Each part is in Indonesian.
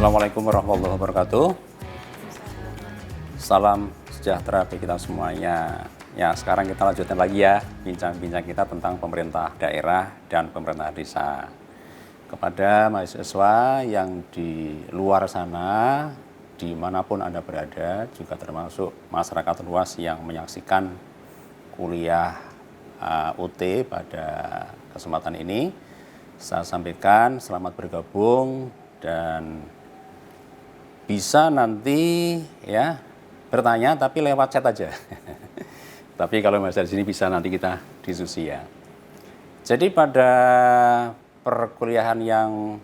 Assalamualaikum warahmatullahi wabarakatuh. Salam sejahtera bagi kita semuanya. Ya, sekarang kita lanjutkan lagi ya bincang-bincang kita tentang pemerintah daerah dan pemerintah desa. Kepada mahasiswa yang di luar sana, dimanapun Anda berada, juga termasuk masyarakat luas yang menyaksikan kuliah UT pada kesempatan ini, saya sampaikan selamat bergabung dan bisa nanti ya bertanya tapi lewat chat aja. Tapi kalau masih di sini bisa nanti kita diskusi ya. Jadi pada perkuliahan yang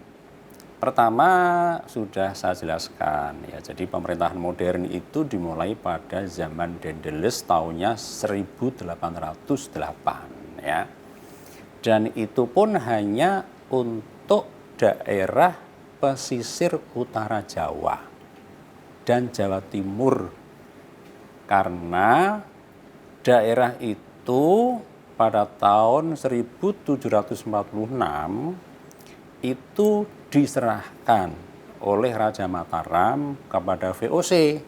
pertama sudah saya jelaskan ya. Jadi pemerintahan modern itu dimulai pada zaman Daedalus tahunnya 1808 ya. Dan itu pun hanya untuk daerah pesisir utara Jawa dan Jawa Timur, karena daerah itu pada tahun 1746 itu diserahkan oleh Raja Mataram kepada VOC.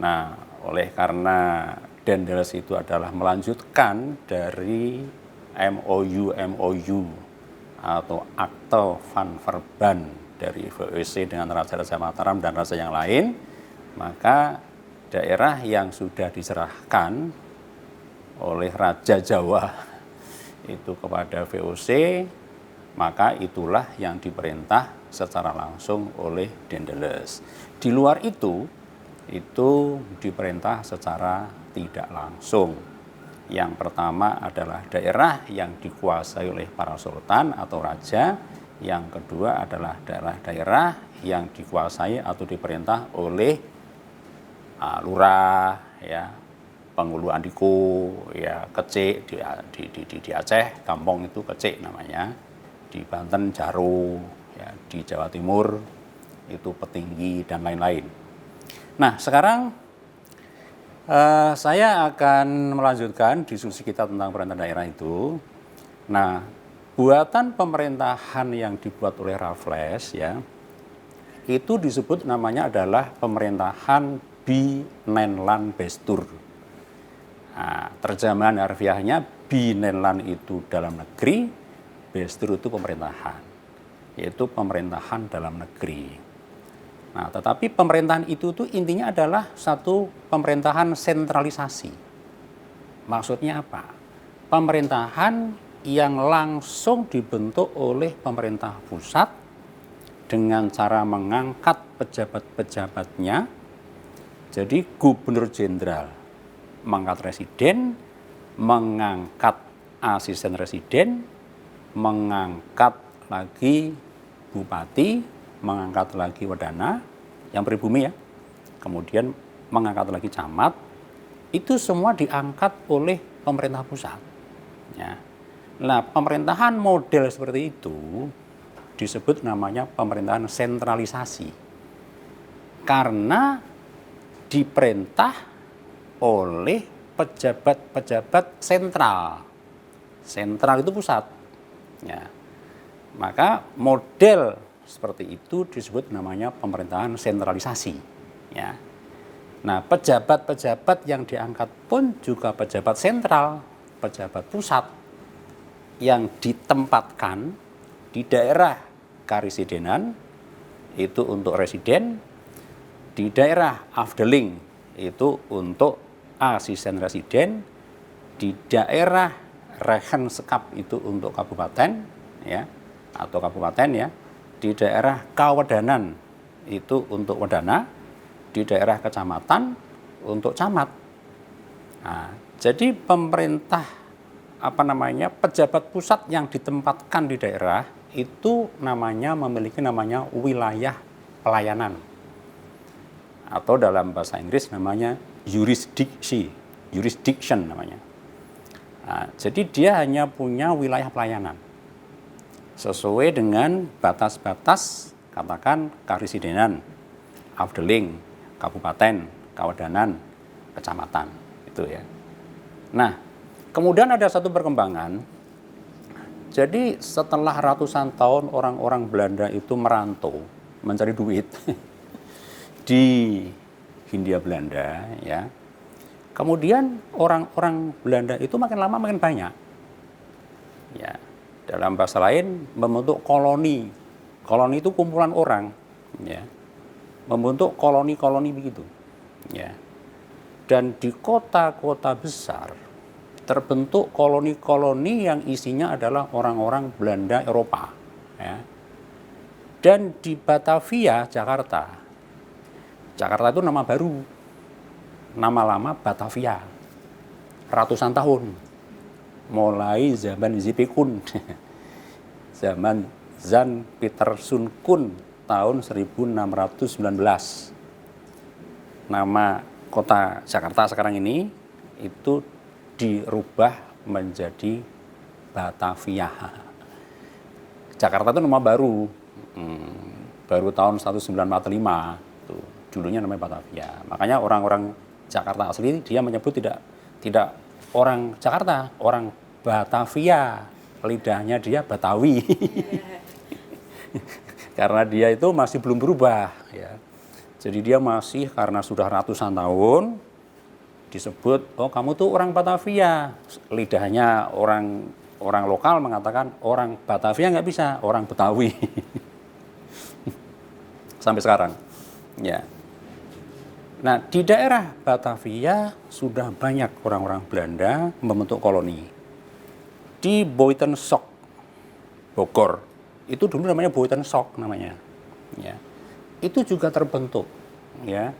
Nah, oleh karena Daedalus itu adalah melanjutkan dari MOU atau Akte van Verban dari VOC dengan Raja-Raja Mataram dan raja yang lain, maka daerah yang sudah diserahkan oleh Raja Jawa itu kepada VOC, maka itulah yang diperintah secara langsung oleh Daedalus. Di luar itu diperintah secara tidak langsung. Yang pertama adalah daerah yang dikuasai oleh para sultan atau raja. Yang kedua adalah daerah-daerah yang dikuasai atau diperintah oleh lurah, ya, Penghulu Andiko, ya, Kecik di Aceh, Kampung itu Kecik namanya, di Banten Jaro, ya, di Jawa Timur itu Petinggi dan lain-lain. Nah, sekarang saya akan melanjutkan diskusi kita tentang pemerintahan daerah itu. Nah, buatan pemerintahan yang dibuat oleh Raffles ya, itu disebut namanya adalah pemerintahan Binenland Bestur. Nah, terjemahan harfiahnya Binenland itu dalam negeri, Bestur itu pemerintahan, yaitu pemerintahan dalam negeri. Nah, tetapi pemerintahan itu tuh intinya adalah satu pemerintahan sentralisasi. Maksudnya apa? Pemerintahan yang langsung dibentuk oleh pemerintah pusat dengan cara mengangkat pejabat-pejabatnya. Jadi gubernur jenderal mengangkat residen, mengangkat asisten residen, mengangkat lagi bupati, mengangkat lagi wedana yang pribumi ya, kemudian mengangkat lagi camat. Itu semua diangkat oleh pemerintah pusat ya. Nah, pemerintahan model seperti itu disebut namanya pemerintahan sentralisasi, karena diperintah oleh pejabat-pejabat sentral. Sentral itu pusat ya. Maka model seperti itu disebut namanya pemerintahan sentralisasi ya. Nah, pejabat-pejabat yang diangkat pun juga pejabat sentral, pejabat pusat yang ditempatkan di daerah karesidenan itu untuk residen, di daerah afdeling itu untuk asisten residen, di daerah regenskap itu untuk kabupaten ya atau kabupaten ya, di daerah kawedanan itu untuk wedana, di daerah kecamatan untuk camat. Nah, jadi pemerintah pejabat pusat yang ditempatkan di daerah itu memiliki wilayah pelayanan, atau dalam bahasa Inggris namanya jurisdiction namanya. Nah, jadi dia hanya punya wilayah pelayanan sesuai dengan batas-batas, katakan karesidenan, afdeling, kabupaten, kawedanan, kecamatan itu ya. Nah, kemudian ada satu perkembangan. Jadi setelah ratusan tahun orang-orang Belanda itu merantau mencari duit di Hindia Belanda, ya. Kemudian orang-orang Belanda itu makin lama makin banyak. Ya, dalam bahasa lain membentuk koloni. Koloni itu kumpulan orang, ya. Membentuk koloni-koloni begitu, ya. Dan di kota-kota besar terbentuk koloni-koloni yang isinya adalah orang-orang Belanda Eropa, ya. Dan di Batavia, Jakarta itu nama baru, nama lama Batavia, ratusan tahun, mulai zaman Zipekun, zaman Jan Pieterszoon Koen tahun 1619. Nama kota Jakarta sekarang ini itu dirubah menjadi Batavia. Jakarta itu nama baru, baru tahun 1945. Tuh, dulunya namanya Batavia. Makanya orang-orang Jakarta asli dia menyebut tidak orang Jakarta, orang Batavia. Lidahnya dia Batawi. Karena dia itu masih belum berubah, ya. Jadi dia masih karena sudah ratusan tahun disebut, oh kamu tuh orang Batavia. Lidahnya orang lokal mengatakan orang Batavia nggak bisa, orang Betawi. Sampai sekarang, ya. Nah, di daerah Batavia sudah banyak orang-orang Belanda membentuk koloni. Di Buitensok, Bogor, itu dulu namanya Buitensok namanya, ya. Itu juga terbentuk, ya.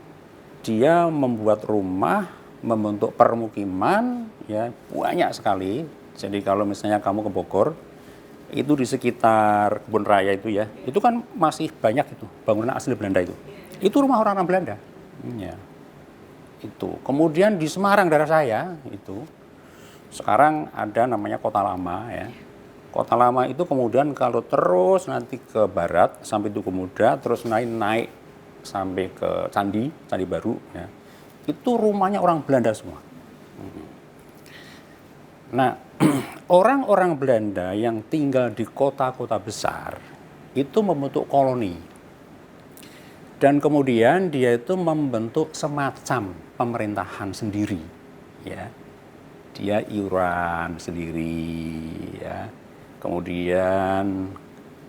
Dia membuat rumah, membentuk permukiman, ya, banyak sekali. Jadi kalau misalnya kamu ke Bogor, itu di sekitar Kebun Raya itu, ya, itu kan masih banyak itu bangunan asli Belanda itu. Itu rumah orang-orang Belanda, ya. Itu. Kemudian di Semarang daerah saya itu sekarang ada namanya Kota Lama, ya. Kota Lama itu kemudian kalau terus nanti ke barat sampai Tugu Muda, terus naik sampai ke Candi Baru, ya. Itu rumahnya orang Belanda semua. Nah, orang-orang Belanda yang tinggal di kota-kota besar itu membentuk koloni. Dan kemudian dia itu membentuk semacam pemerintahan sendiri, ya. Dia iuran sendiri, ya. Kemudian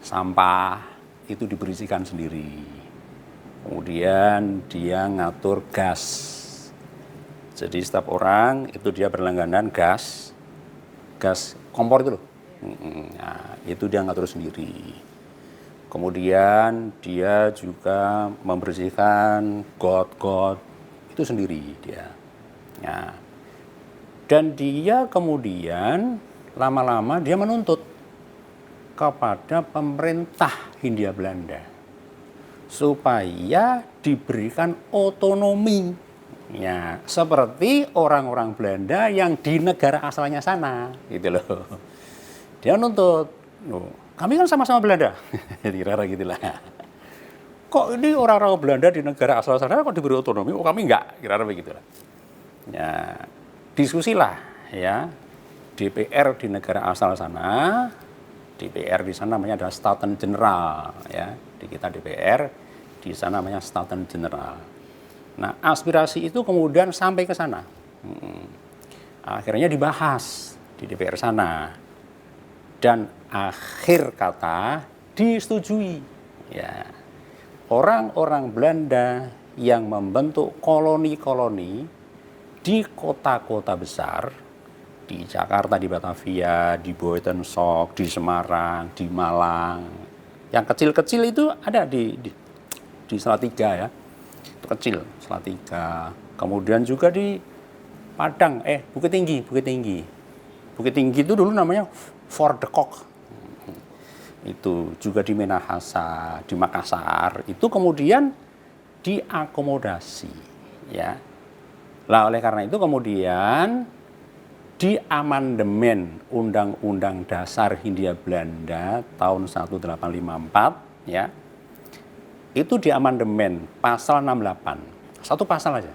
sampah itu diberisikan sendiri. Kemudian dia ngatur gas. Jadi setiap orang itu dia berlangganan gas kompor itu loh. Nah, itu dia ngatur sendiri. Kemudian dia juga membersihkan got-got itu sendiri dia. Nah, dan dia kemudian lama-lama dia menuntut kepada pemerintah Hindia Belanda supaya diberikan otonomi, ya, seperti orang-orang Belanda yang di negara asalnya sana, gitu loh. Dia nuntut, loh, kami kan sama-sama Belanda, kira-kira gitulah. Kok ini orang-orang Belanda di negara asal sana kok diberi otonomi, oh kami enggak, kira-kira begitulah. Ya, diskusilah, ya, DPR di negara asal sana. DPR di sana namanya adalah Staten General, ya. Di kita DPR di sana namanya Staten General. Nah, aspirasi itu kemudian sampai ke sana. Akhirnya dibahas di DPR sana. Dan akhir kata disetujui, ya. Orang-orang Belanda yang membentuk koloni-koloni di kota-kota besar, di Jakarta, di Batavia, di Buitensok, di Semarang, di Malang. Yang kecil-kecil itu ada di Salatiga, ya. Itu kecil, Salatiga. Kemudian juga di Padang, Bukit Tinggi. Bukit Tinggi itu dulu namanya Fort de Kock. Itu juga di Minahasa, di Makassar. Itu kemudian diakomodasi, ya. Lah oleh karena itu kemudian di amandemen Undang-Undang Dasar Hindia Belanda tahun 1854, ya, itu di amandemen pasal 68, satu pasal aja.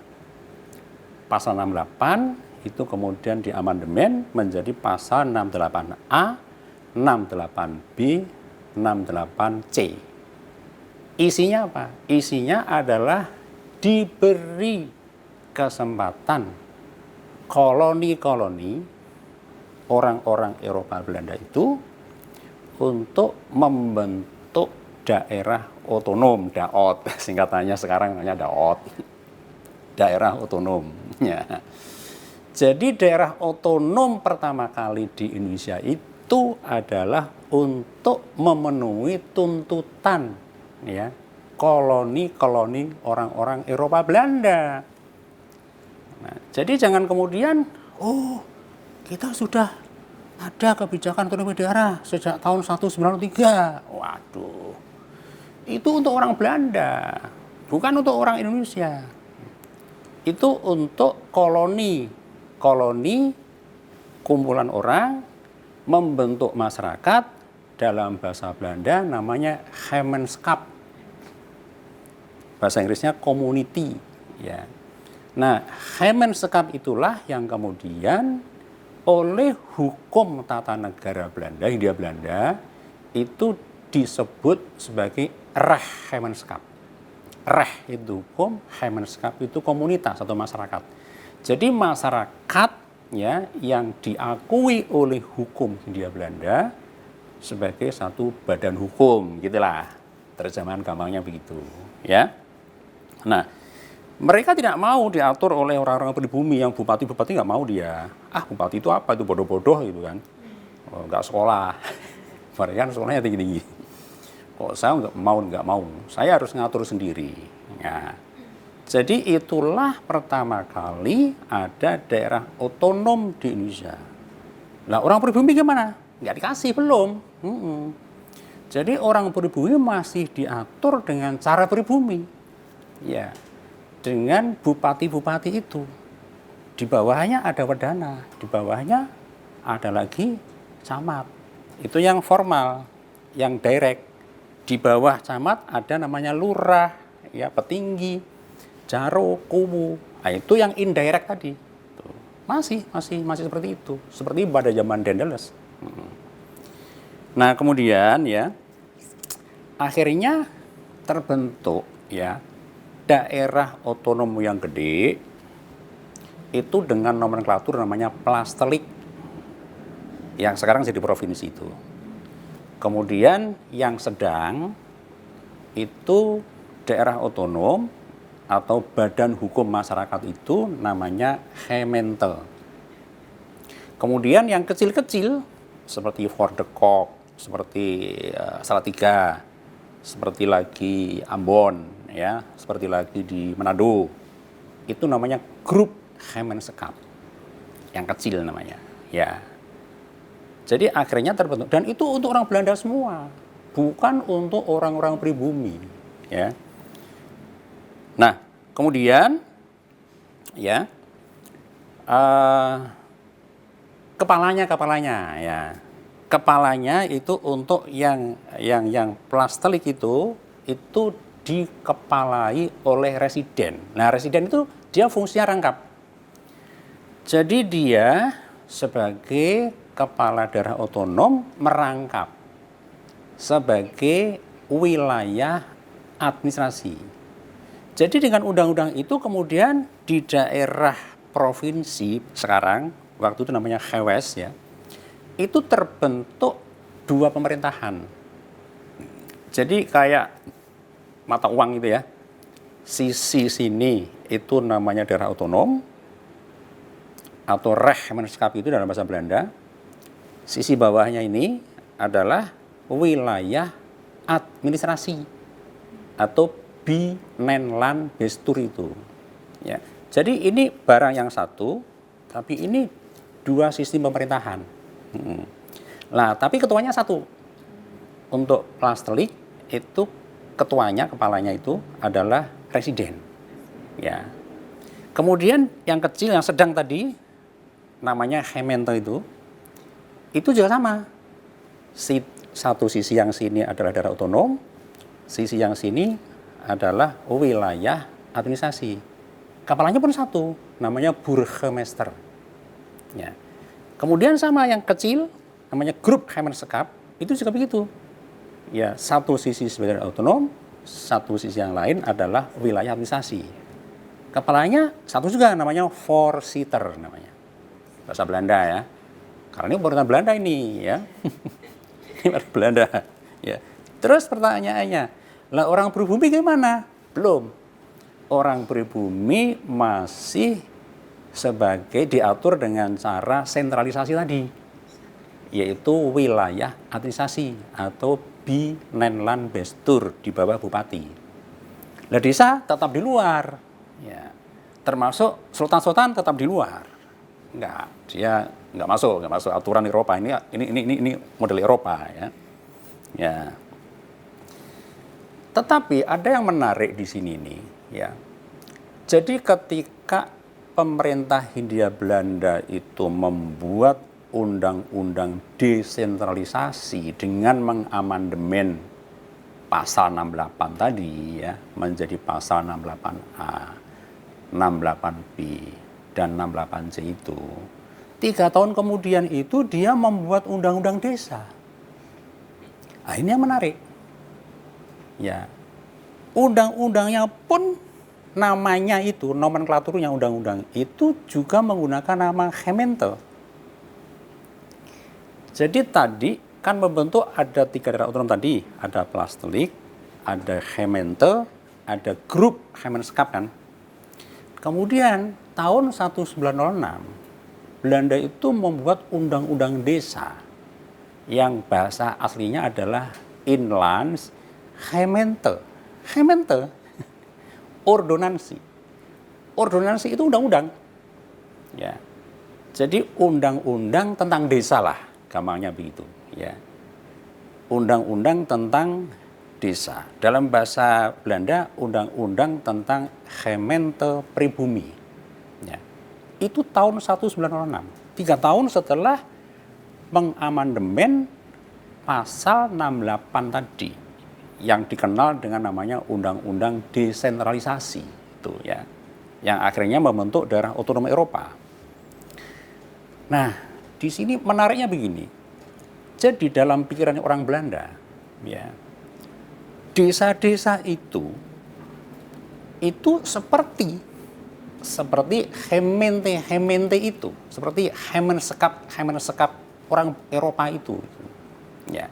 Pasal 68 itu kemudian di amandemen menjadi pasal 68A, 68B, 68C. Isinya apa? Isinya adalah diberi kesempatan koloni-koloni orang-orang Eropa Belanda itu untuk membentuk daerah otonom, DAOT, singkatannya sekarang namanya DAOT, daerah otonom. Ya. Jadi daerah otonom pertama kali di Indonesia itu adalah untuk memenuhi tuntutan, ya, koloni-koloni orang-orang Eropa Belanda. Nah, jadi jangan kemudian, oh kita sudah ada kebijakan otonomi daerah sejak tahun 1903. Waduh, itu untuk orang Belanda, bukan untuk orang Indonesia. Itu untuk koloni kumpulan orang membentuk masyarakat, dalam bahasa Belanda namanya gemeenschap. Bahasa Inggrisnya community, ya. Nah, gemeenschap itulah yang kemudian oleh hukum tata negara Belanda, Hindia Belanda, itu disebut sebagai Rechtsgemeenschap. Recht itu hukum, gemeenschap itu komunitas atau masyarakat. Jadi masyarakat, ya, yang diakui oleh hukum Hindia Belanda sebagai satu badan hukum, gitulah. Terjemahan gampangnya begitu, ya. Nah, mereka tidak mau diatur oleh orang-orang pribumi yang bupati-bupati nggak mau dia. Ah, bupati itu apa? Itu bodoh-bodoh gitu kan. Oh, nggak sekolah. Mereka kan sekolahnya tinggi-tinggi. Kok saya nggak mau. Saya harus ngatur sendiri. Nah, jadi itulah pertama kali ada daerah otonom di Indonesia. Nah, orang pribumi gimana? Nggak dikasih, belum. Jadi orang pribumi masih diatur dengan cara pribumi. Ya. Dengan bupati-bupati itu. Di bawahnya ada wedana, di bawahnya ada lagi camat. Itu yang formal, yang direct. Di bawah camat ada namanya lurah, ya, petinggi, jaro, kuwu. Nah, itu yang indirect tadi. Masih seperti itu, seperti pada zaman Daendels. Nah, kemudian, ya, akhirnya terbentuk, ya, daerah otonom yang gede itu dengan nomenklatur namanya Plastelik, yang sekarang jadi provinsi itu. Kemudian yang sedang itu daerah otonom atau badan hukum masyarakat itu namanya Gemeente. Kemudian yang kecil-kecil seperti Vordekok, seperti Salatiga, seperti lagi Ambon, ya, seperti lagi di Manado, itu namanya grup Gemeenschap, yang kecil namanya, ya. Jadi akhirnya terbentuk, dan itu untuk orang Belanda semua, bukan untuk orang-orang pribumi, ya. Nah, kemudian, ya, kepalanya, ya, kepalanya itu untuk yang Plastelik itu dikepalai oleh residen. Nah, residen itu dia fungsinya rangkap. Jadi dia sebagai kepala daerah otonom merangkap sebagai wilayah administrasi. Jadi dengan undang-undang itu kemudian di daerah provinsi sekarang, waktu itu namanya Gewes, ya, itu terbentuk dua pemerintahan. Jadi kayak mata uang itu, ya. Sisi sini itu namanya daerah otonom atau Rechtsgemeenschap itu dalam bahasa Belanda. Sisi bawahnya ini adalah wilayah administrasi atau Binnenland Bestuur itu. Ya. Jadi ini barang yang satu, tapi ini dua sistem pemerintahan. Nah, tapi ketuanya satu. Untuk Plastelik itu ketuanya, kepalanya itu adalah residen. Ya. Kemudian yang kecil, yang sedang tadi namanya Gemeente itu juga sama. Satu sisi yang sini adalah daerah otonom, sisi yang sini adalah wilayah administrasi. Kepalanya pun satu, namanya Burgemeester. Ya. Kemudian sama yang kecil, namanya grup Gemeenschap, itu juga begitu. Ya, satu sisi sebagai daerah otonom, satu sisi yang lain adalah wilayah administrasi. Kepalanya satu juga namanya voorzitter namanya. Bahasa Belanda ya. Karena ini pemerintahan Belanda ini ya. Ini Belanda ya. Terus pertanyaannya, lah orang pribumi gimana? Belum. Orang pribumi masih sebagai diatur dengan cara sentralisasi tadi, yaitu wilayah administrasi atau Binnenlandbestuur di bawah bupati. Lah desa tetap di luar, ya. Termasuk sultan-sultan tetap di luar. Dia nggak masuk aturan Eropa ini model Eropa ya. Ya. Tetapi ada yang menarik di sini nih, ya. Jadi ketika pemerintah Hindia Belanda itu membuat undang-undang desentralisasi dengan mengamandemen pasal 68 tadi ya menjadi pasal 68A, 68B dan 68C itu. 3 tahun kemudian itu dia membuat undang-undang desa. Nah, ini yang menarik. Ya. Undang-undangnya pun namanya itu, nomenklaturnya undang-undang itu juga menggunakan nama Gemeente. Jadi tadi kan membentuk ada 3 daerah otonom tadi, ada Plaatselijk, ada Gemeente, ada grup Gemeenschap kan. Kemudian tahun 1906 Belanda itu membuat undang-undang desa yang bahasa aslinya adalah Inlands Gemeente. Gemeente, ordonansi. Ordonansi itu undang-undang. Ya. Jadi undang-undang tentang desa lah, gampangnya begitu. Ya. Undang-undang tentang desa. Dalam bahasa Belanda, undang-undang tentang Gemeente Pribumi. Ya. Itu tahun 1906. 3 tahun setelah mengamandemen pasal 68 tadi, yang dikenal dengan namanya Undang-Undang Desentralisasi itu ya, yang akhirnya membentuk daerah otonom Eropa. Nah, di sini menariknya begini. Jadi dalam pikiran orang Belanda, ya, desa-desa itu seperti Gemeente itu, seperti Gemeenschap orang Eropa itu. Ya.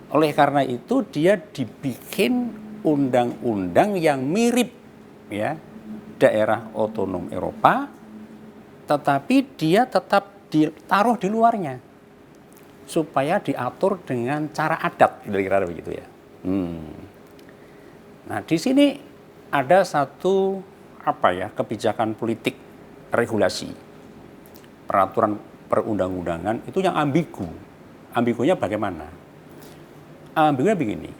Oleh karena itu dia dibikin undang-undang yang mirip ya daerah otonom Eropa, tetapi dia tetap ditaruh di luarnya supaya diatur dengan cara adat, kira-kira begitu ya. Nah di sini ada satu kebijakan politik regulasi peraturan perundang-undangan itu yang ambigu. Ambigunya bagaimana? Ambigunya begini,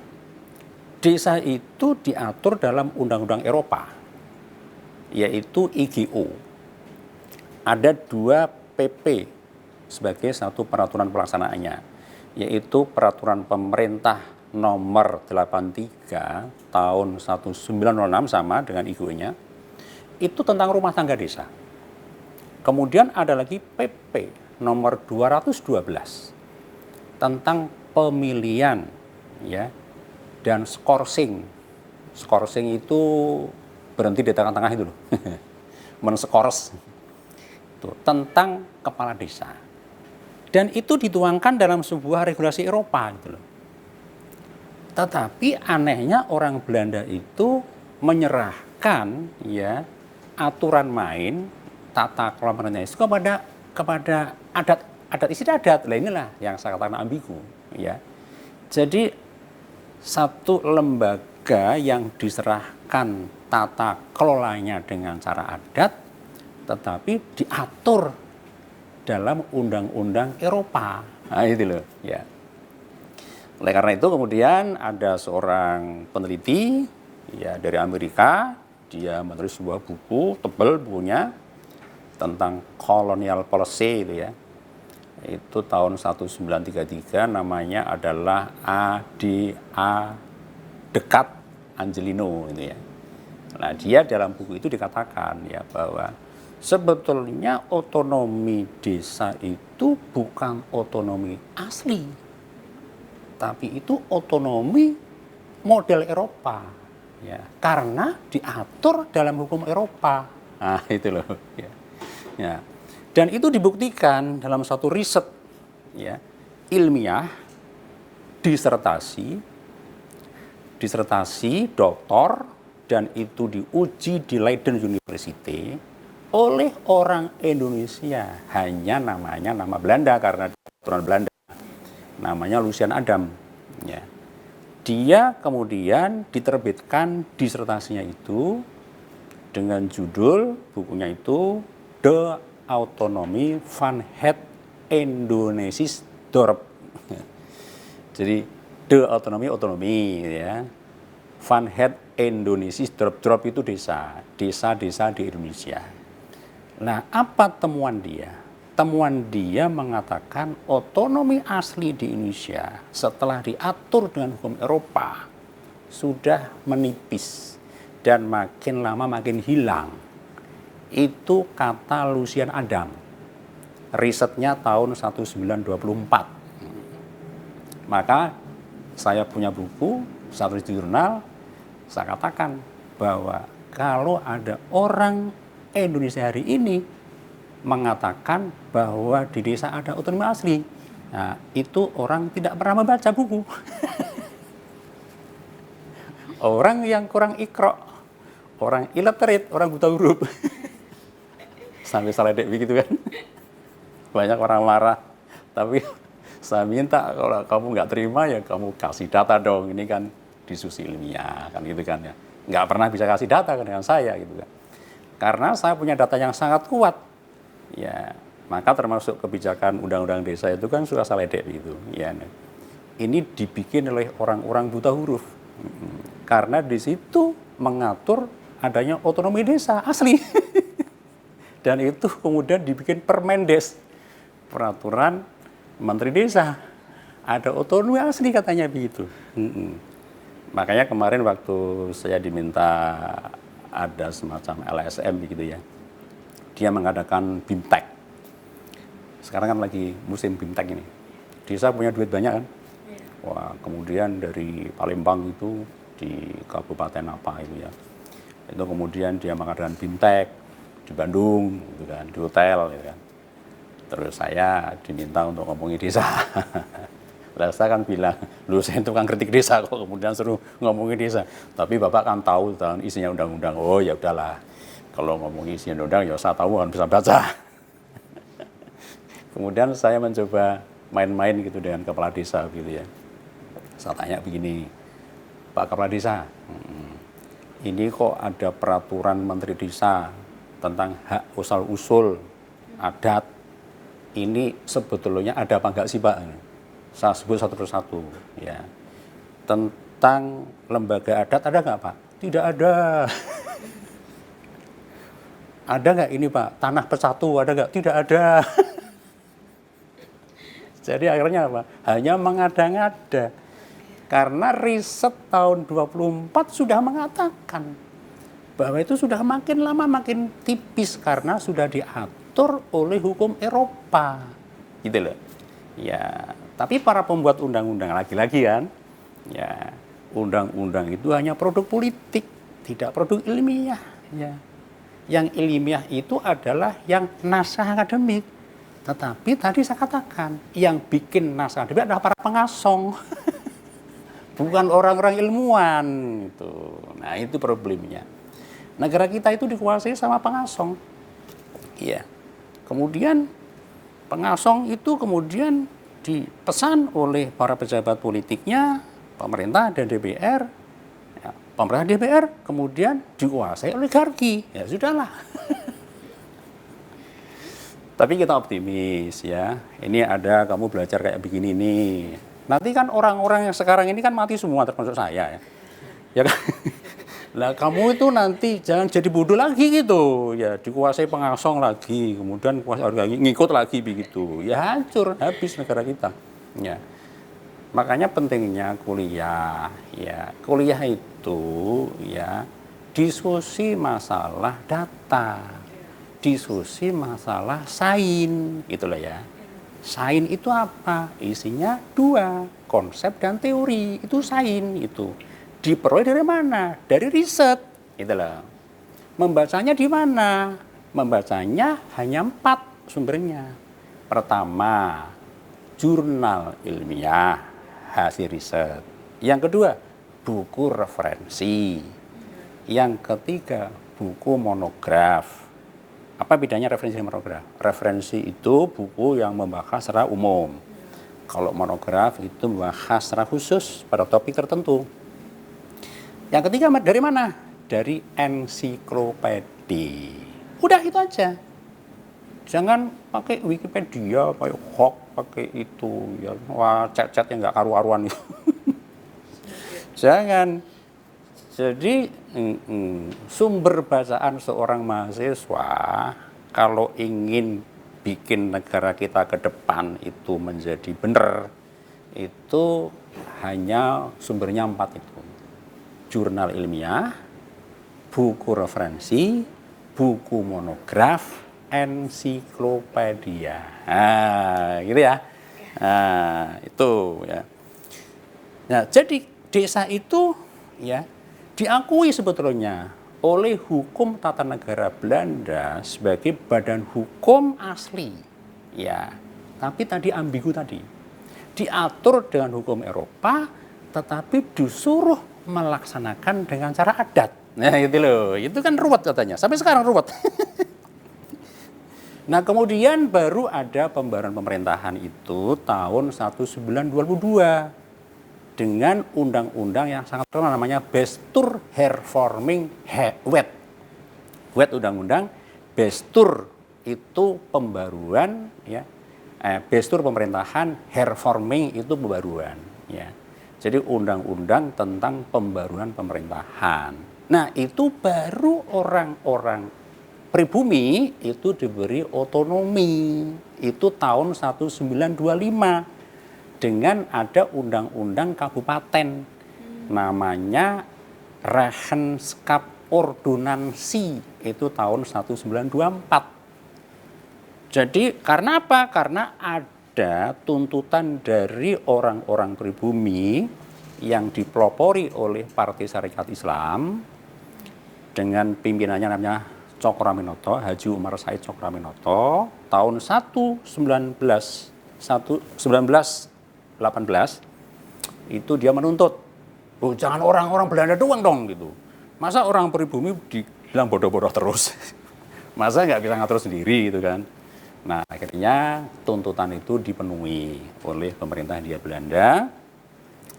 desa itu diatur dalam undang-undang Eropa, yaitu IGO. Ada 2 PP sebagai satu peraturan pelaksanaannya, yaitu peraturan pemerintah nomor 83 tahun 1906 sama dengan IGO-nya, itu tentang rumah tangga desa. Kemudian ada lagi PP nomor 212 tentang pemilihan ya dan skorsing. Skorsing itu berhenti di tengah-tengah itu loh. Menskors. Itu tentang kepala desa. Dan itu dituangkan dalam sebuah regulasi Eropa gitu loh. Tetapi anehnya orang Belanda itu menyerahkan ya aturan main tata kelola pemerintahan itu kepada adat istiadat. Lah inilah yang saya katakan ambigu ya. Jadi satu lembaga yang diserahkan tata kelolanya dengan cara adat, tetapi diatur dalam undang-undang Eropa. Nah, itu loh, ya. Oleh karena itu kemudian ada seorang peneliti ya dari Amerika, dia menulis sebuah buku, tebal bukunya, tentang colonial policy itu ya. Itu tahun 1933, namanya adalah A.D.A. Dekat Angelino itu ya. Nah, dia dalam buku itu dikatakan ya bahwa sebetulnya otonomi desa itu bukan otonomi asli, tapi itu otonomi model Eropa, ya, karena diatur dalam hukum Eropa. Nah, itu loh. Ya. Ya. Dan itu dibuktikan dalam satu riset, ya, ilmiah, disertasi doktor, dan itu diuji di Leiden University oleh orang Indonesia. Hanya namanya nama Belanda karena keturunan Belanda. Namanya Lucian Adam. Ya. Dia kemudian diterbitkan disertasinya itu dengan judul bukunya itu De Autonomie van het Indonesisch Dorp. Jadi De Autonomie otonomi, ya. Van het Indonesisch Dorp. Dorp itu desa, desa-desa di Indonesia. Nah, apa temuan dia? Temuan dia mengatakan otonomi asli di Indonesia setelah diatur dengan hukum Eropa sudah menipis dan makin lama makin hilang. Itu kata Lucian Adam. Risetnya tahun 1924. Maka saya punya buku, satu di jurnal, saya katakan bahwa kalau ada orang Indonesia hari ini mengatakan bahwa di desa ada otonomi asli, nah, itu orang tidak pernah membaca buku. Orang yang kurang ikro, orang illiterate, orang buta huruf. Sampai saledek begitu kan. Banyak orang marah, tapi saya minta kalau kamu nggak terima ya kamu kasih data dong. Ini kan diskusi ilmiah kan gitu kan ya. Nggak pernah bisa kasih data kan dengan saya gitu kan. Karena saya punya data yang sangat kuat. Ya, maka termasuk kebijakan undang-undang desa itu kan sudah saledek gitu. Ya, ini dibikin oleh orang-orang buta huruf. Karena di situ mengatur adanya otonomi desa asli. Dan itu kemudian dibikin Permendes, peraturan Menteri Desa. Ada otonomi asli katanya begitu. Makanya kemarin waktu saya diminta ada semacam LSM begitu ya. Dia mengadakan BIMTEK. Sekarang kan lagi musim BIMTEK ini. Desa punya duit banyak kan? Wah, kemudian dari Palembang itu di kabupaten apa itu ya. Itu kemudian dia mengadakan BIMTEK di Bandung gitu kan, di hotel gitu kan. Terus saya diminta untuk ngomongin desa. Lalu saya kan bilang, lu saya tukang kritik desa kok kemudian suruh ngomongin desa. Tapi Bapak kan tahu tentang isinya undang-undang. Oh ya udahlah. Kalau ngomongin isi undang-undang, ya saya tahu kan bisa baca. Kemudian saya mencoba main-main gitu dengan kepala desa gitu ya. Saya tanya begini, Pak Kepala Desa, ini kok ada peraturan Menteri Desa tentang hak usul adat. Ini sebetulnya ada apa enggak sih Pak? Saya sebut satu persatu. Ya. Tentang lembaga adat ada nggak Pak? Tidak ada. Ada nggak ini Pak, tanah persatu ada nggak? Tidak ada. Jadi akhirnya apa? Hanya mengada-ngada. Karena riset tahun 24 sudah mengatakan bahwa itu sudah makin lama makin tipis karena sudah diatur oleh hukum Eropa. Gitu loh. Ya, tapi para pembuat undang-undang lagi-lagi kan, ya, undang-undang itu hanya produk politik, tidak produk ilmiah, ya. Yang ilmiah itu adalah yang naskah akademik. Tetapi tadi saya katakan, yang bikin naskah akademik adalah para pengasong. Bukan orang-orang ilmuwan. Gitu. Nah, itu problemnya. Negara kita itu dikuasai sama pengasong. Iya. Kemudian pengasong itu kemudian dipesan oleh para pejabat politiknya, pemerintah dan DPR. Pemerintah DPR kemudian dikuasai oligarki, ya sudahlah. Tapi kita optimis ya, ini ada kamu belajar kayak begini nih. Nanti kan orang-orang yang sekarang ini kan mati semua termasuk saya ya. Ya kan? Nah kamu itu nanti jangan jadi bodoh lagi gitu, ya dikuasai pengasong lagi, kemudian kuasai oligarki ngikut lagi begitu, ya hancur habis negara kita. Ya. Makanya pentingnya kuliah, ya kuliah itu ya diskusi masalah data, diskusi masalah sains, gitu loh ya. Sains itu apa? Isinya dua, konsep dan teori, itu sains itu. Diperoleh dari mana? Dari riset. Itulah. Membacanya di mana? Membacanya hanya 4 sumbernya. Pertama, jurnal ilmiah, hasil riset. Yang kedua, buku referensi. Yang ketiga, buku monograf. Apa bedanya referensi dan monograf? Referensi itu buku yang membahas secara umum. Kalau monograf itu membahas secara khusus pada topik tertentu. Yang ketiga dari mana? Dari ensiklopedi. Udah itu aja. Jangan pakai Wikipedia, pakai hoax, pakai itu ya. Wah, chat-chat yang nggak karu-karuan itu. Jangan. Jadi sumber bacaan seorang mahasiswa kalau ingin bikin negara kita ke depan itu menjadi benar, itu hanya sumbernya 4 itu. Jurnal ilmiah, buku referensi, buku monograf, ensiklopedia. Nah, gitu ya. Nah, itu ya. Nah, jadi desa itu ya diakui sebetulnya oleh hukum tata negara Belanda sebagai badan hukum asli. Ya, tapi tadi ambigu tadi. Diatur dengan hukum Eropa, tetapi disuruh melaksanakan dengan cara adat. Nah, itu loh. Itu kan ruwet katanya. Sampai sekarang ruwet. Nah, kemudian baru ada pembaruan pemerintahan itu tahun 1922. Dengan undang-undang yang sangat terkenal namanya Bestur Hervorming Wet. Wet undang-undang, Bestur itu pembaruan ya. Bestur pemerintahan, Hervorming itu pembaruan ya. Jadi undang-undang tentang pembaruan pemerintahan. Nah, itu baru orang-orang pribumi itu diberi otonomi. Itu tahun 1925. Dengan ada undang-undang kabupaten namanya Regenskap Ordonansi itu tahun 1924. Jadi karena apa? Karena ada tuntutan dari orang-orang pribumi yang dipelopori oleh Partai Syarikat Islam dengan pimpinannya namanya Cokroaminoto, Haji Umar Said Cokroaminoto tahun 1918 itu dia menuntut, oh, jangan orang-orang Belanda doang dong gitu. Masa orang pribumi dibilang bodoh-bodoh terus? Masa nggak bisa ngatur sendiri gitu kan? Nah, akhirnya tuntutan itu dipenuhi oleh pemerintah Hindia Belanda.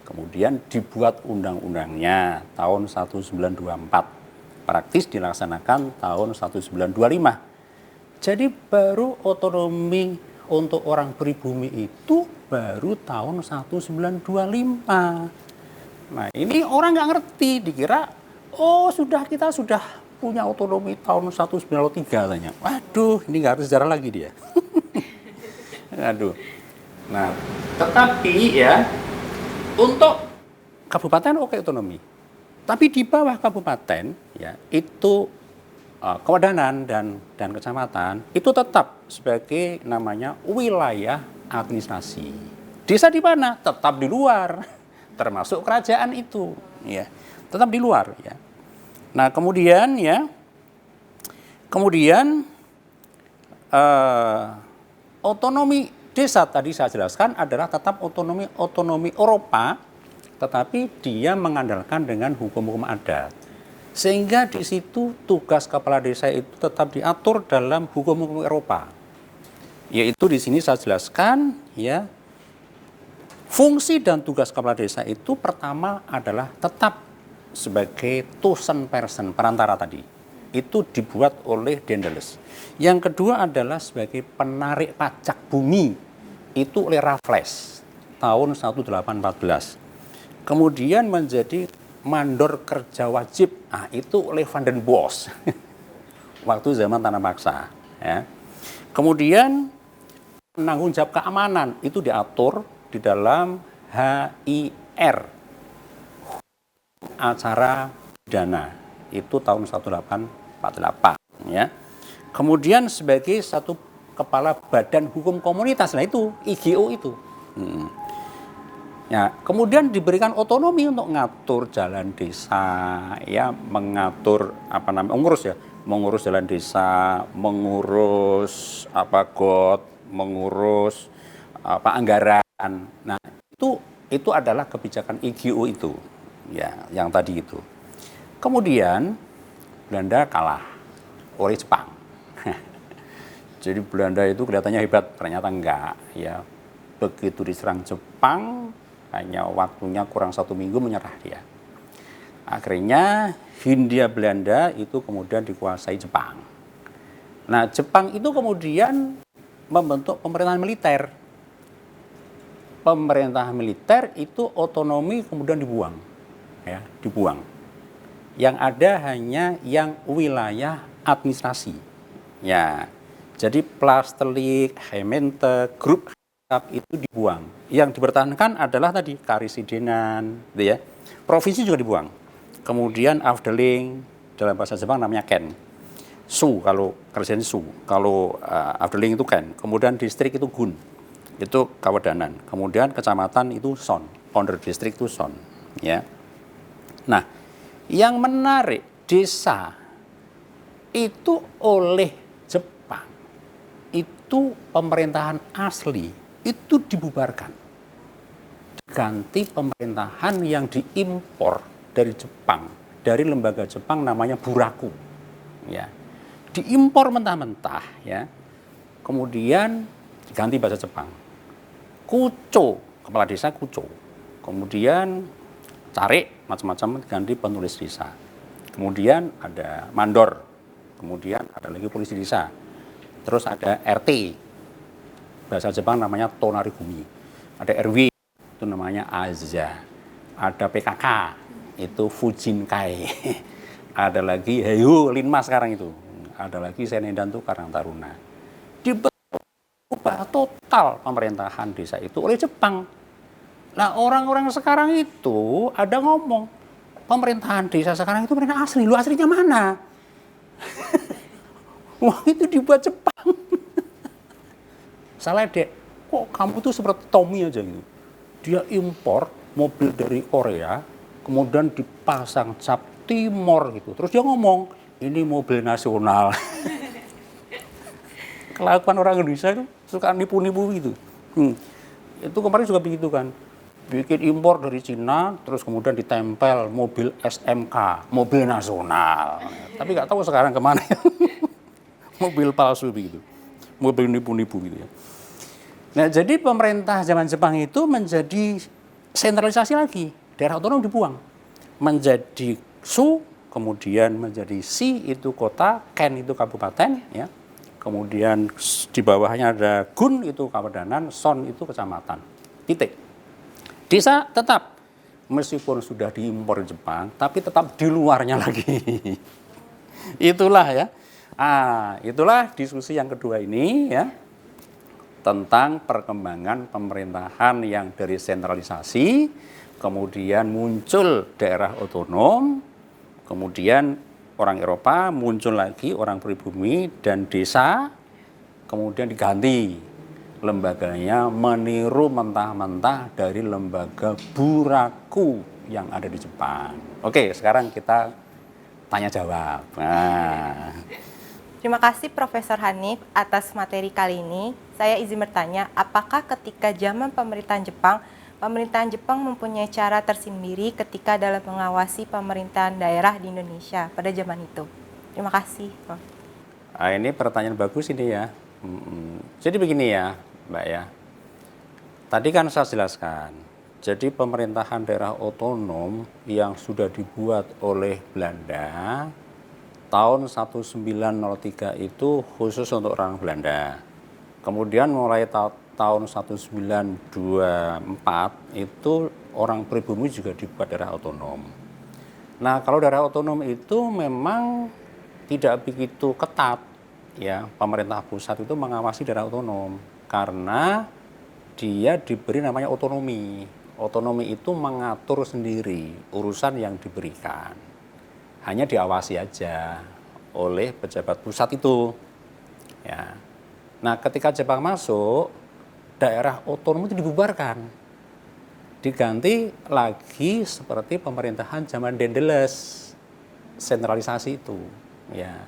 Kemudian dibuat undang-undangnya tahun 1924. Praktis dilaksanakan tahun 1925. Jadi baru otonomi untuk orang pribumi itu baru tahun 1925. Nah, ini orang nggak ngerti, dikira, oh kita sudah punya otonomi tahun 1903 katanya. Waduh, ini nggak harus sejarah lagi dia. Aduh. Nah, tetapi ya, untuk kabupaten oke otonomi. Tapi di bawah kabupaten, ya itu kewadanan dan kecamatan itu tetap sebagai namanya wilayah administrasi. Desa di mana? Tetap di luar, termasuk kerajaan itu, ya, tetap di luar, ya. Nah, kemudian otonomi desa tadi saya jelaskan adalah tetap otonomi Eropa, tetapi dia mengandalkan dengan hukum-hukum adat. Sehingga di situ tugas kepala desa itu tetap diatur dalam hukum-hukum Eropa. Yaitu di sini saya jelaskan ya. Fungsi dan tugas kepala desa itu pertama adalah tetap sebagai tusen person perantara tadi. Itu dibuat oleh Daendels. Yang kedua adalah sebagai penarik pajak bumi. Itu oleh Raffles tahun 1814. Kemudian menjadi mandor kerja wajib, itu oleh Van den Bosch waktu zaman tanah paksa. Ya. Kemudian penanggung jawab keamanan itu diatur di dalam HIR, acara pidana, itu tahun 1848. Ya. Kemudian sebagai satu kepala badan hukum komunitas, nah itu IGO itu. Ya, kemudian diberikan otonomi untuk ngatur jalan desa, ya, mengatur apa namanya, mengurus jalan desa, mengurus apa got, mengurus apa anggaran. Nah, itu adalah kebijakan IGO itu, ya, yang tadi itu. Kemudian Belanda kalah oleh Jepang. Jadi Belanda itu kelihatannya hebat, ternyata enggak, ya. Begitu diserang Jepang, hanya waktunya kurang 1 minggu menyerah dia. Akhirnya Hindia Belanda itu kemudian dikuasai Jepang. Nah, Jepang itu kemudian membentuk pemerintahan militer. Pemerintahan militer itu otonomi kemudian dibuang, ya, dibuang. Yang ada hanya yang wilayah administrasi. Ya, jadi Plastelik, Hemente, Grup itu dibuang. Yang dipertahankan adalah tadi Karisidenan, gitu ya. Provinsi juga dibuang. Kemudian Afdeling, dalam bahasa Jepang namanya Ken. Su kalau Karisidenan Su, kalau Afdeling itu Ken. Kemudian distrik itu Gun, itu Kawedanan. Kemudian kecamatan itu Son, under distrik itu Son, ya. Nah, yang menarik desa itu oleh Jepang itu pemerintahan asli itu dibubarkan, diganti pemerintahan yang diimpor dari Jepang, dari lembaga Jepang namanya Buraku, ya, diimpor mentah-mentah, ya, kemudian diganti bahasa Jepang, Kucho, kepala desa Kucho, kemudian Carik, macam-macam diganti penulis desa, kemudian ada mandor, kemudian ada lagi polisi desa, terus ada RT, bahasa Jepang namanya Tonarigumi, ada RW itu namanya Aza, ada PKK itu Fujinkai, ada lagi Heyo Linmas sekarang itu, ada lagi Senendan itu Karang Taruna. Diubah total pemerintahan desa itu oleh Jepang. Nah, orang-orang sekarang itu ada ngomong pemerintahan desa sekarang itu pemerintahan asli, lu aslinya mana? Wah, itu dibuat Jepang. Salah dek, kok kamu tuh seperti Tommy aja gitu. Dia impor mobil dari Korea, kemudian dipasang cap Timor gitu. Terus dia ngomong, ini mobil nasional. Kelakuan orang Indonesia itu suka nipu-nipu gitu. Itu kemarin juga begitu kan. Bikin impor dari Cina, terus kemudian ditempel mobil SMK, mobil nasional. Tapi nggak tahu sekarang kemana. Mobil palsu begitu. Mobil nipu-nipu gitu ya. Nah, jadi pemerintah zaman Jepang itu menjadi sentralisasi lagi. Daerah otonom dibuang. Menjadi Su, kemudian menjadi Si itu kota, Ken itu kabupaten, ya. Kemudian di bawahnya ada Gun itu kawedanan, Son itu kecamatan. Titik. Desa tetap meskipun sudah diimpor Jepang, tapi tetap di luarnya lagi. Itulah ya. Itulah diskusi yang kedua ini ya. Tentang perkembangan pemerintahan yang dari sentralisasi, kemudian muncul daerah otonom, kemudian orang Eropa muncul lagi orang pribumi dan desa, kemudian diganti lembaganya meniru mentah-mentah dari lembaga Buraku yang ada di Jepang. Oke, sekarang kita tanya jawab. Terima kasih Profesor Hanif atas materi kali ini. Saya izin bertanya, apakah ketika zaman pemerintahan Jepang mempunyai cara tersendiri ketika dalam mengawasi pemerintahan daerah di Indonesia pada zaman itu? Terima kasih, Prof. Ini pertanyaan bagus ini ya. Jadi begini ya, Mbak ya. Tadi kan saya jelaskan. Jadi pemerintahan daerah otonom yang sudah dibuat oleh Belanda tahun 1903 itu khusus untuk orang Belanda. Kemudian mulai tahun 1924 itu orang pribumi juga dibuat daerah otonom. Nah, kalau daerah otonom itu memang tidak begitu ketat ya, pemerintah pusat itu mengawasi daerah otonom karena dia diberi namanya otonomi. Otonomi itu mengatur sendiri urusan yang diberikan. Hanya diawasi aja oleh pejabat pusat itu. Ya. Nah, ketika Jepang masuk, daerah otonom itu dibubarkan. diganti lagi seperti pemerintahan zaman Dendeles, sentralisasi itu, ya.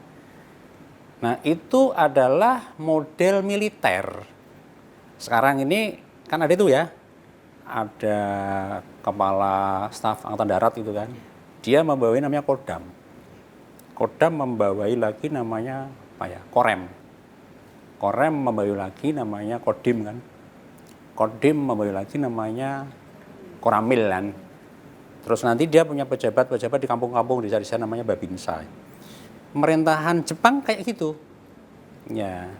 Nah, itu adalah model militer. Sekarang ini kan ada itu ya, ada kepala staf angkatan darat itu kan, dia membawai namanya Kodam. Kodam membawai lagi namanya apa ya, Korem. Korem membawai lagi namanya Kodim kan. Kodim membawai lagi namanya Koramil kan. Terus nanti dia punya pejabat-pejabat di kampung-kampung, di desa namanya Babinsa. Pemerintahan Jepang kayak gitu. Ya.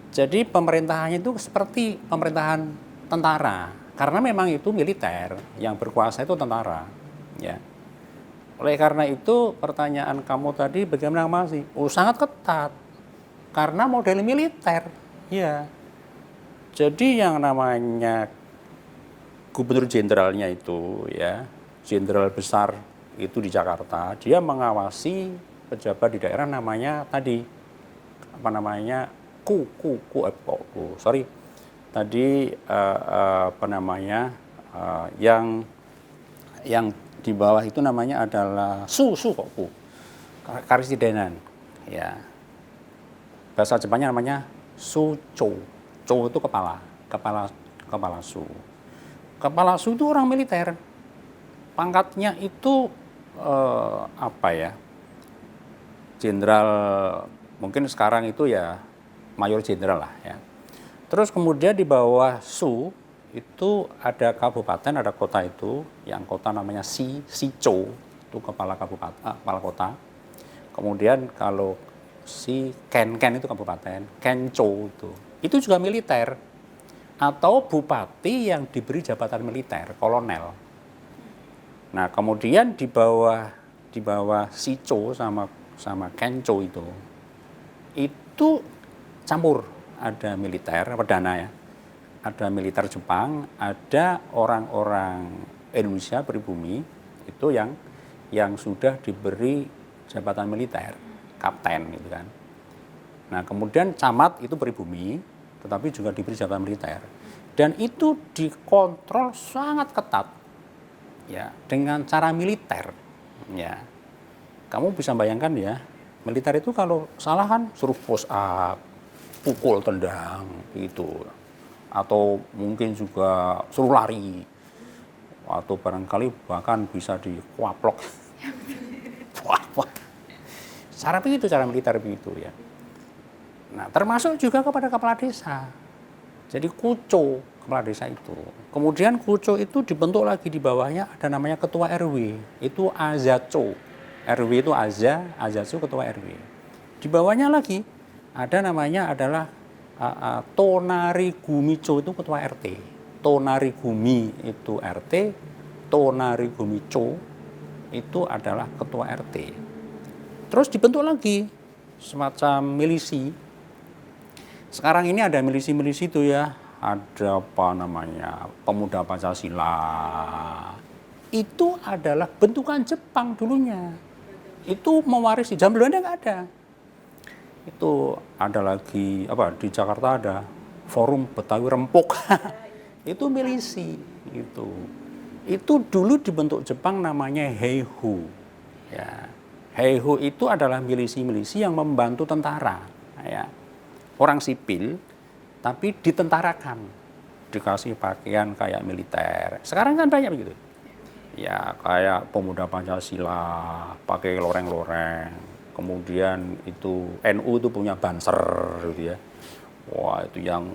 Jadi pemerintahannya itu seperti pemerintahan tentara, karena memang itu militer, yang berkuasa itu tentara. Ya. Oleh karena itu pertanyaan kamu tadi bagaimana masih? Oh, sangat ketat. Karena model militer. Ya. Jadi yang namanya gubernur jenderalnya itu ya, jenderal besar itu di Jakarta, dia mengawasi pejabat di daerah namanya tadi apa namanya tadi apa namanya yang di bawah itu namanya adalah karisidenan ya, bahasa Jepangnya namanya sucho. Cho itu kepala su. Kepala su itu orang militer. Pangkatnya itu apa ya? Jenderal, mungkin sekarang itu ya mayor jenderal lah ya. Terus kemudian di bawah su itu ada kabupaten, ada kota itu, yang kota namanya Shicho, itu kepala kabupaten, kepala kota. Kemudian kalau Ken itu kabupaten, Kencho itu juga militer, atau bupati yang diberi jabatan militer, kolonel. Nah, kemudian di bawah Shicho sama Kencho itu campur, ada militer, perdana ya, ada militer Jepang, ada orang-orang Indonesia pribumi itu yang sudah diberi jabatan militer, kapten gitu kan. Nah, kemudian camat itu pribumi, tetapi juga diberi jabatan militer, dan itu dikontrol sangat ketat ya, dengan cara militer ya. Kamu bisa bayangkan ya, militer itu kalau salah kan suruh push up, pukul, tendang gitu, atau mungkin juga suruh lari, atau barangkali bahkan bisa dikuaplok. Cara begitu, cara militer begitu ya. Nah, termasuk juga kepada kepala desa. Jadi kuco kepala desa itu. Kemudian kuco itu dibentuk lagi, di bawahnya ada namanya ketua RW. Itu Azacho. RW itu Azacho ketua RW. Di bawahnya lagi ada namanya adalah Tonarigumicho, itu ketua RT. Tonarigumi itu RT, Tonarigumicho itu adalah ketua RT. Terus dibentuk lagi semacam milisi. Sekarang ini ada milisi-milisi itu ya, ada apa namanya, pemuda Pancasila. Itu adalah bentukan Jepang dulunya. Itu mewarisi, zaman Belanda nggak ada. Itu ada lagi apa, di Jakarta ada Forum Betawi Rempuk. Itu milisi itu. Itu dulu dibentuk Jepang namanya Heiho. Ya. Heiho itu adalah milisi-milisi yang membantu tentara ya. Orang sipil tapi ditentarakan, dikasih pakaian kayak militer. Sekarang kan banyak begitu ya, kayak pemuda Pancasila pakai loreng-loreng, kemudian itu NU itu punya banser gitu ya. Wah, itu yang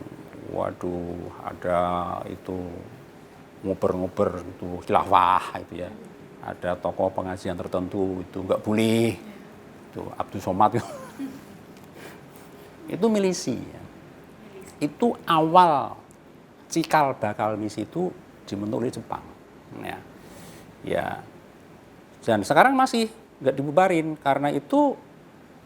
waduh, ada itu ngober-ngober itu khilafah itu ya, ada tokoh pengajian tertentu itu nggak boleh, itu Abdul Somad itu milisi ya. Itu awal cikal bakal misi itu dibentuk oleh Jepang ya. Ya, dan sekarang masih nggak dibubarin karena itu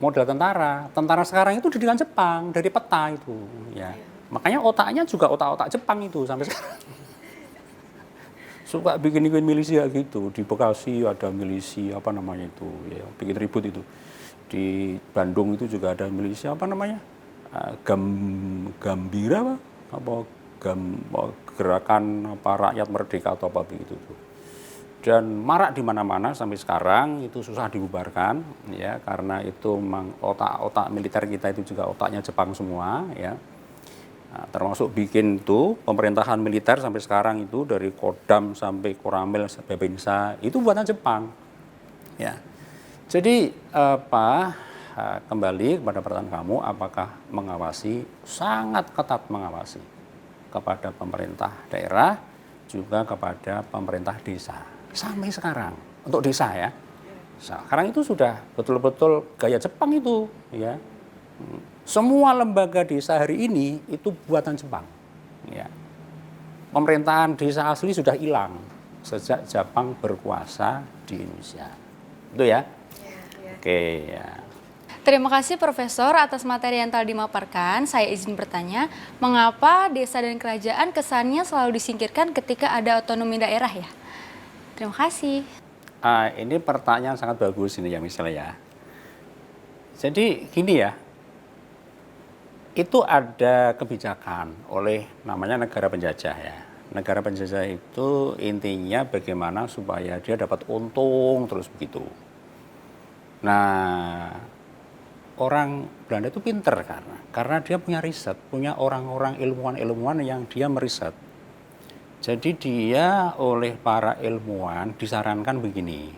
model tentara. Tentara sekarang itu didikan Jepang dari peta itu ya. Makanya otaknya juga otak-otak Jepang itu sampai sekarang. Suka bikin milisi ya gitu. Di Bekasi ada milisi apa namanya itu ya, bikin ribut itu. Di Bandung itu juga ada milisi apa namanya, Gambira apa gerakan rakyat merdeka atau apa begitu tuh. Dan marak di mana-mana sampai sekarang, itu susah dibubarkan ya, karena itu memang otak-otak militer kita itu juga otaknya Jepang semua ya. Nah, termasuk bikin tuh pemerintahan militer sampai sekarang itu dari Kodam sampai Koramil sampai Bebinsa itu buatan Jepang ya. Jadi kembali kepada pertanyaan kamu, apakah mengawasi? Sangat ketat mengawasi kepada pemerintah daerah juga kepada pemerintah desa. Sampai sekarang untuk desa ya, sekarang itu sudah betul-betul gaya Jepang itu ya. Semua lembaga desa hari ini itu buatan Jepang ya. Pemerintahan desa asli sudah hilang sejak Jepang berkuasa di Indonesia, itu ya. Oke ya. Terima kasih Profesor atas materi yang telah dimaparkan. Saya izin bertanya, mengapa desa dan kerajaan kesannya selalu disingkirkan ketika ada otonomi daerah ya? Terima kasih. Ini pertanyaan sangat bagus ini ya misalnya ya. Jadi gini ya, itu ada kebijakan oleh namanya negara penjajah ya. Negara penjajah itu intinya bagaimana supaya dia dapat untung terus begitu. Nah, orang Belanda itu pinter karena dia punya riset, punya orang-orang ilmuwan-ilmuwan yang dia meriset. Jadi dia oleh para ilmuwan disarankan begini,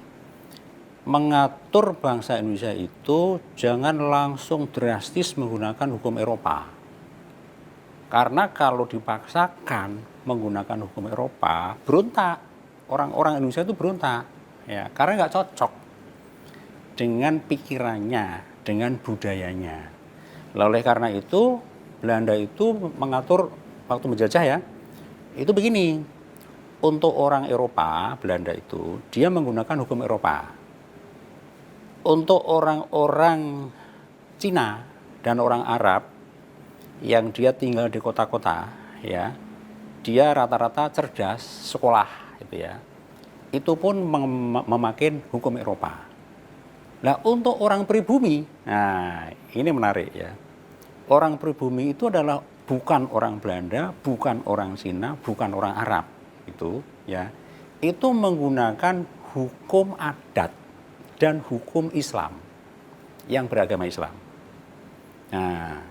mengatur bangsa Indonesia itu jangan langsung drastis menggunakan hukum Eropa. Karena kalau dipaksakan menggunakan hukum Eropa, berontak. Orang-orang Indonesia itu berontak, ya, karena nggak cocok dengan pikirannya, dengan budayanya. Lalu oleh karena itu Belanda itu mengatur waktu menjajah ya, itu begini, untuk orang Eropa, Belanda itu dia menggunakan hukum Eropa. Untuk orang-orang Cina dan orang Arab yang dia tinggal di kota-kota ya, dia rata-rata cerdas, sekolah gitu ya. Itu pun memakai hukum Eropa. Nah, untuk orang pribumi, nah ini menarik ya. Orang pribumi itu adalah bukan orang Belanda, bukan orang Cina, bukan orang Arab itu ya. Itu menggunakan hukum adat dan hukum Islam yang beragama Islam. Nah,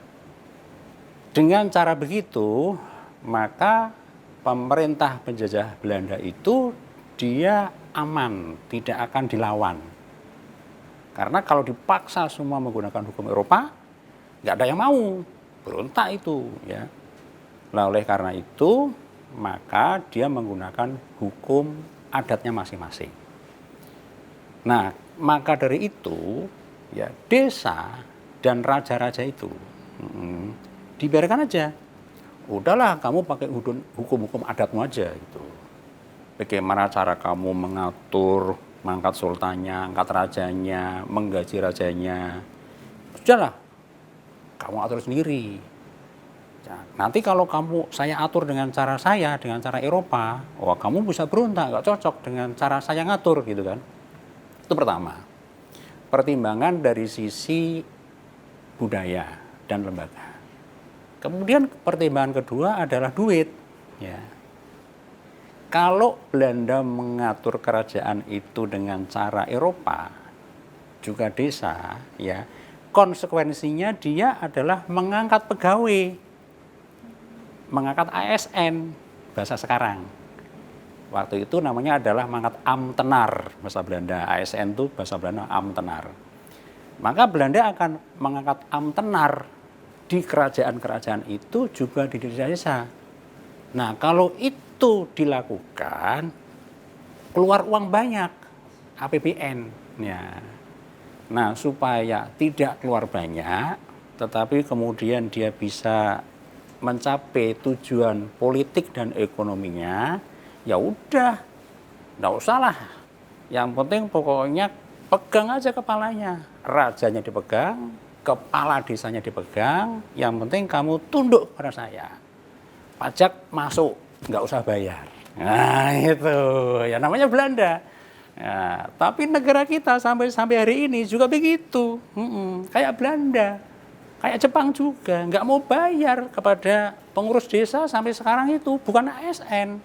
dengan cara begitu, maka pemerintah penjajah Belanda itu dia aman, tidak akan dilawan. Karena kalau dipaksa semua menggunakan hukum Eropa, nggak ada yang mau, berontak itu ya. Nah, oleh karena itu maka dia menggunakan hukum adatnya masing-masing. Nah, maka dari itu ya desa dan raja-raja itu dibiarkan aja. Udahlah kamu pakai hukum-hukum adatmu aja gitu. Bagaimana cara kamu mengatur, mengangkat sultannya, angkat rajanya, menggaji rajanya. Sudahlah, kamu atur sendiri. Nanti kalau saya atur dengan cara saya, dengan cara Eropa, wah kamu bisa berontak, nggak cocok dengan cara saya ngatur gitu kan. Itu pertama. Pertimbangan dari sisi budaya dan lembaga. Kemudian pertimbangan kedua adalah duit. Ya. Kalau Belanda mengatur kerajaan itu dengan cara Eropa, juga desa, ya, konsekuensinya dia adalah mengangkat pegawai, mengangkat ASN, bahasa sekarang. Waktu itu namanya adalah mengangkat Ambtenaar, bahasa Belanda. ASN itu bahasa Belanda Ambtenaar. Maka Belanda akan mengangkat Ambtenaar di kerajaan-kerajaan itu juga di desa-desa. Nah, kalau itu dilakukan, keluar uang banyak, APBN. Ya. Nah, supaya tidak keluar banyak, tetapi kemudian dia bisa mencapai tujuan politik dan ekonominya, ya udah, nggak usah lah. Yang penting pokoknya pegang aja kepalanya, rajanya dipegang, kepala desanya dipegang, yang penting kamu tunduk pada saya. Pajak masuk, nggak usah bayar. Nah itu, ya namanya Belanda. Ya, tapi negara kita sampai hari ini juga begitu, kayak Belanda, kayak Jepang juga, nggak mau bayar kepada pengurus desa sampai sekarang itu bukan ASN.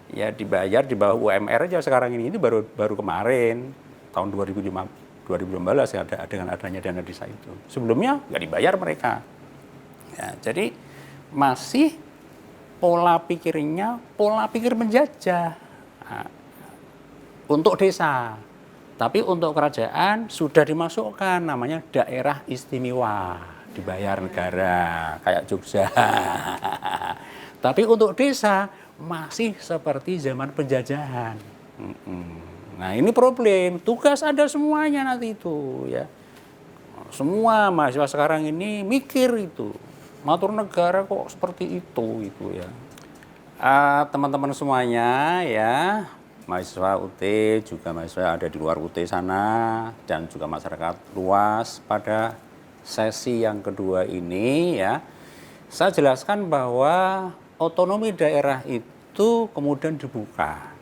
Ya dibayar di bawah UMR aja sekarang ini baru kemarin tahun 2015 ya ada dengan adanya dana desa itu. Sebelumnya nggak dibayar mereka. Ya, jadi masih pola pikirnya pola pikir menjajah untuk desa. Tapi untuk kerajaan sudah dimasukkan namanya daerah istimewa, dibayar negara kayak Jogja. Tapi untuk desa masih seperti zaman penjajahan. Nah ini problem, tugas ada semuanya nanti itu ya. Semua mahasiswa sekarang ini mikir itu, matur negara kok seperti itu ya. Teman-teman semuanya ya, mahasiswa UT juga mahasiswa ada di luar UT sana dan juga masyarakat luas pada sesi yang kedua ini ya. Saya jelaskan bahwa otonomi daerah itu kemudian dibuka.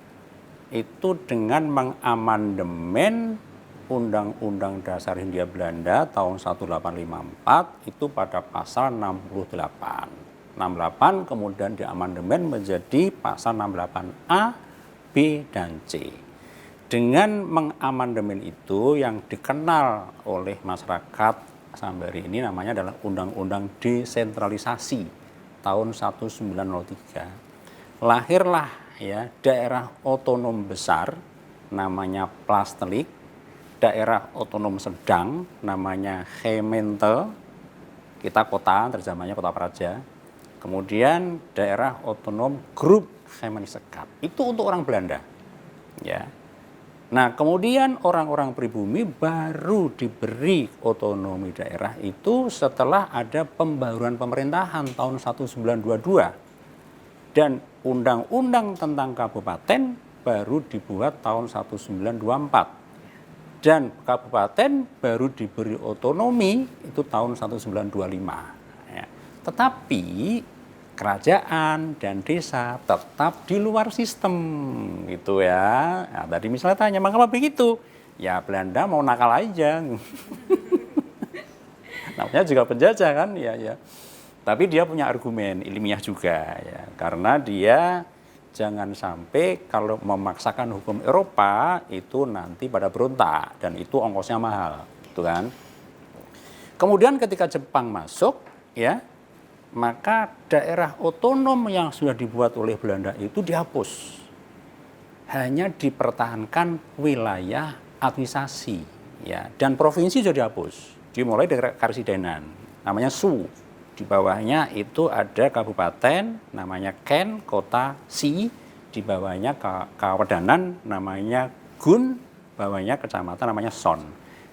Itu dengan mengamandemen Undang-Undang Dasar Hindia Belanda tahun 1854 itu pada pasal 68. 68 kemudian diamandemen menjadi pasal 68A, B, dan C. Dengan mengamandemen itu yang dikenal oleh masyarakat sampai hari ini namanya adalah Undang-Undang Desentralisasi tahun 1903. Lahirlah ya daerah otonom besar namanya Plastelik, daerah otonom sedang namanya Gemeente, kita kota terjemahnya kota Praja. Kemudian daerah otonom Grup Gemeenschap itu untuk orang Belanda. Ya. Nah, kemudian orang-orang pribumi baru diberi otonomi daerah itu setelah ada pembaruan pemerintahan tahun 1922. Dan undang-undang tentang kabupaten baru dibuat tahun 1924. Dan kabupaten baru diberi otonomi itu tahun 1925. Ya. Tetapi kerajaan dan desa tetap di luar sistem gitu ya. Nah, tadi misalnya tanya, mengapa begitu? Ya Belanda mau nakal aja. Namanya juga penjajah kan, ya. Tapi dia punya argumen ilmiah juga ya. Karena dia jangan sampai kalau memaksakan hukum Eropa itu nanti pada berontak dan itu ongkosnya mahal, gitu kan. Kemudian ketika Jepang masuk ya, maka daerah otonom yang sudah dibuat oleh Belanda itu dihapus. Hanya dipertahankan wilayah administrasi ya, dan provinsi sudah dihapus. Dimulai dari Karsidenan, namanya Su. Di bawahnya itu ada kabupaten namanya Ken, kota Si, di bawahnya Kawedanan namanya Gun, bawahnya kecamatan namanya Son.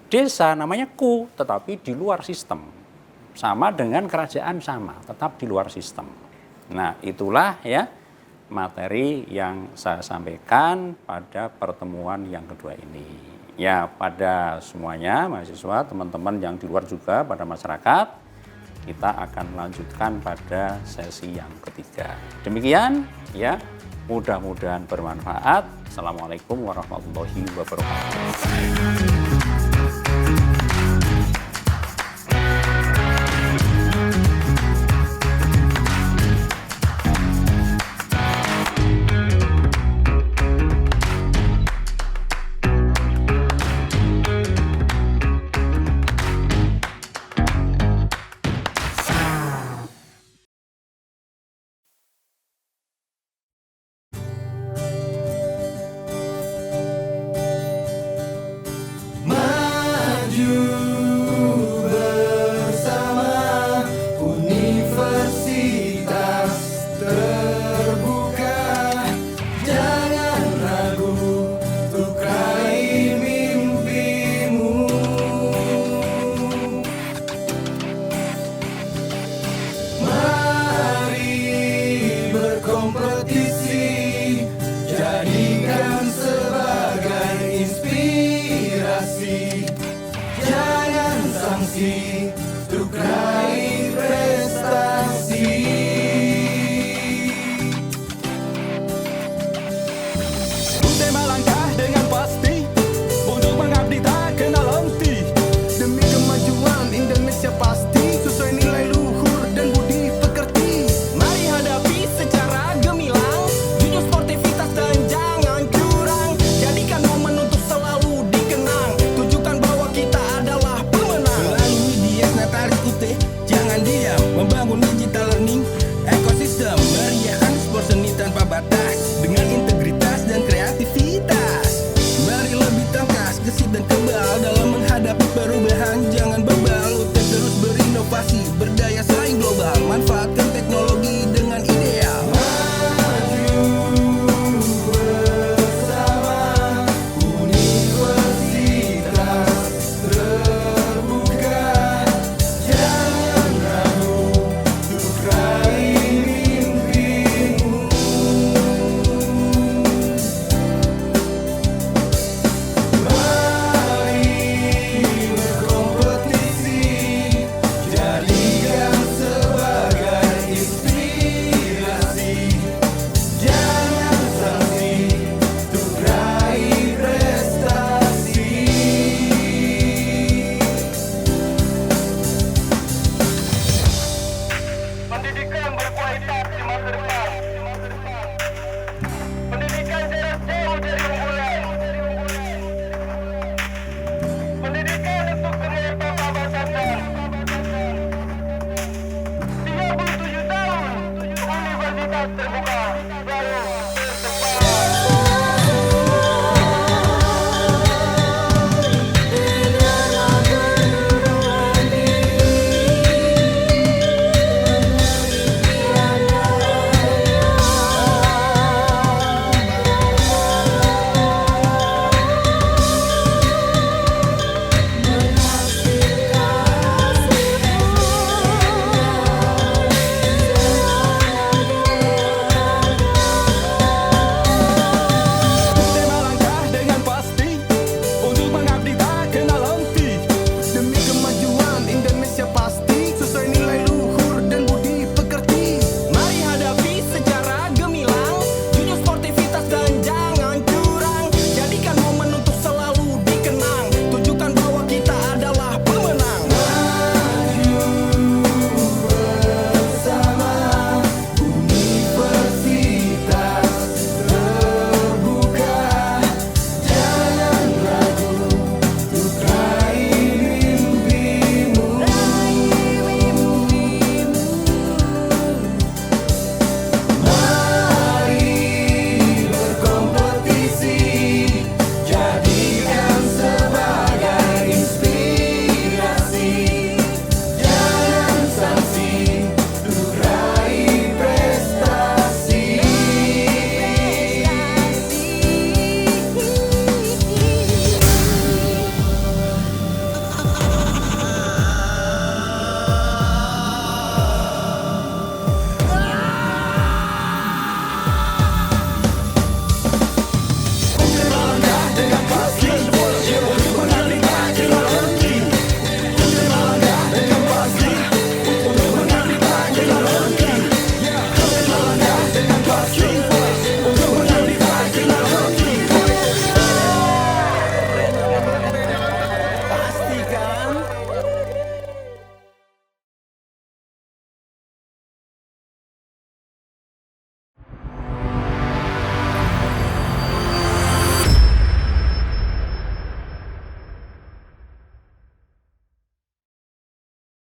Desa namanya Ku, tetapi di luar sistem. Sama dengan kerajaan sama, tetap di luar sistem. Nah, itulah ya materi yang saya sampaikan pada pertemuan yang kedua ini. Ya, pada semuanya mahasiswa, teman-teman yang di luar juga, pada masyarakat, kita akan lanjutkan pada sesi yang ketiga. Demikian ya, mudah-mudahan bermanfaat. Assalamualaikum warahmatullahi wabarakatuh.